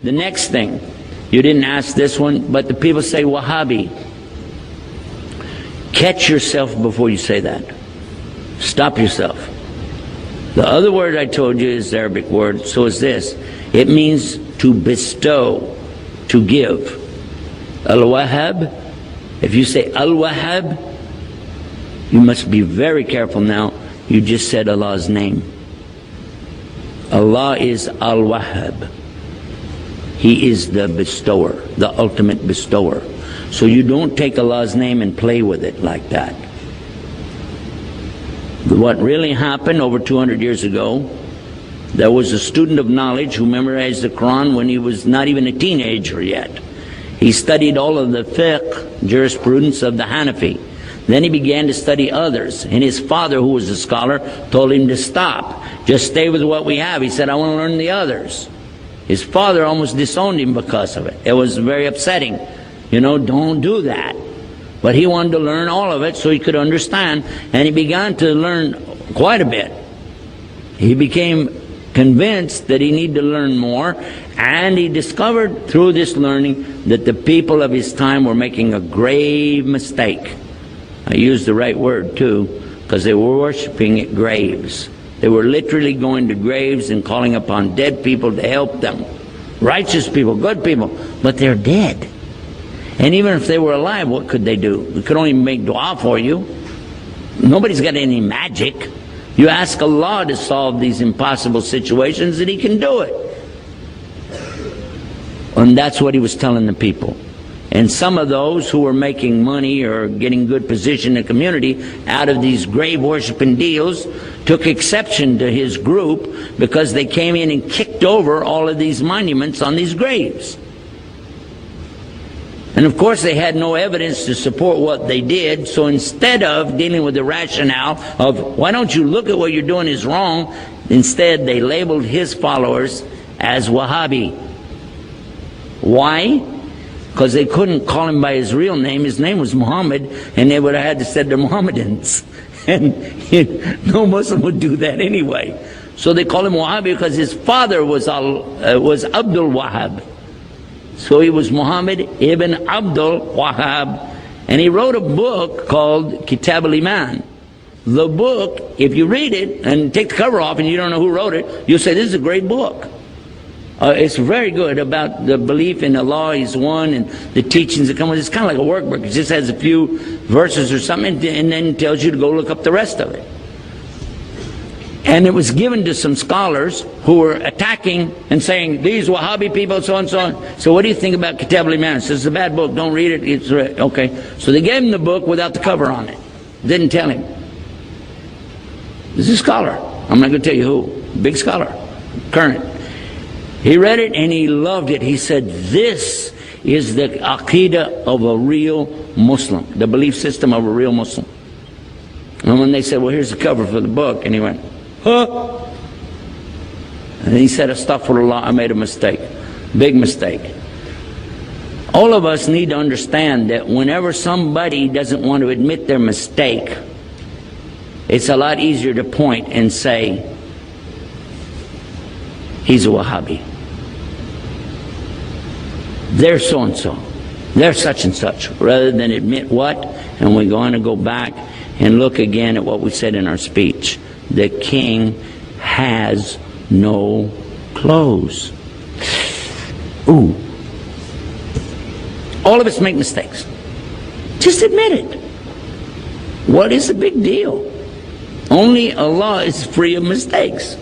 The next thing, you didn't ask this one, but the people say Wahhabi. Catch yourself before you say that. Stop yourself. The other word I told you is the Arabic word, so is this. It means to bestow, to give. Al-Wahhab, if you say Al-Wahhab, you must be very careful now. You just said Allah's name. Allah is Al-Wahhab. He is the bestower, the ultimate bestower. So you don't take Allah's name and play with it like that. What really happened over 200 years ago, there was a student of knowledge who memorized the Quran when he was not even a teenager yet. He studied all of the fiqh, jurisprudence of the Hanafi. Then he began to study others, and his father, who was a scholar, told him to stop. Just stay with what we have. He said, I want to learn the others. His father almost disowned him because of it. It was very upsetting. You know, don't do that. But he wanted to learn all of it so he could understand, and he began to learn quite a bit. He became convinced that he needed to learn more, and he discovered through this learning that the people of his time were making a grave mistake. I use the right word too, because they were worshiping at graves. They were literally going to graves and calling upon dead people to help them. Righteous people, good people, but they're dead. And even if they were alive, what could they do? They could only make dua for you. Nobody's got any magic. You ask Allah to solve these impossible situations and He can do it. And that's what he was telling the people. And some of those who were making money or getting good position in the community out of these grave worshiping deals took exception to his group because they came in and kicked over all of these monuments on these graves. And of course they had no evidence to support what they did, so instead of dealing with the rationale of why don't you look at what you're doing is wrong, instead they labeled his followers as Wahhabi. Why? Because they couldn't call him by his real name. His name was Muhammad, and they would have had to say they're Mohammedans. And no Muslim would do that anyway. So they call him Wahhabi because his father was Abdul Wahhab. So he was Muhammad ibn Abdul Wahhab, and he wrote a book called Kitab al-Iman. The book, if you read it and take the cover off and you don't know who wrote it, you'll say, this is a great book. It's very good about the belief in Allah is one and the teachings that come with it. It's kind of like a workbook. It just has a few verses or something and then tells you to go look up the rest of it. And it was given to some scholars who were attacking and saying, these Wahhabi people, so and so on. So what do you think about Kitab al-Iman? It says, it's a bad book, don't read it. It's okay. So they gave him the book without the cover on it. Didn't tell him. This is a scholar. I'm not going to tell you who. Big scholar. Current. He read it and he loved it. He said, this is the aqidah of a real Muslim. The belief system of a real Muslim. And when they said, well, here's the cover for the book. And he went, huh? And he said, astaghfirullah, I made a mistake. Big mistake. All of us need to understand that whenever somebody doesn't want to admit their mistake, it's a lot easier to point and say, he's a Wahhabi. They're so-and-so. They're such and such. Rather than admit what? And we're going to go back and look again at what we said in our speech. The king has no clothes. Ooh. All of us make mistakes. Just admit it. What is the big deal? Only Allah is free of mistakes.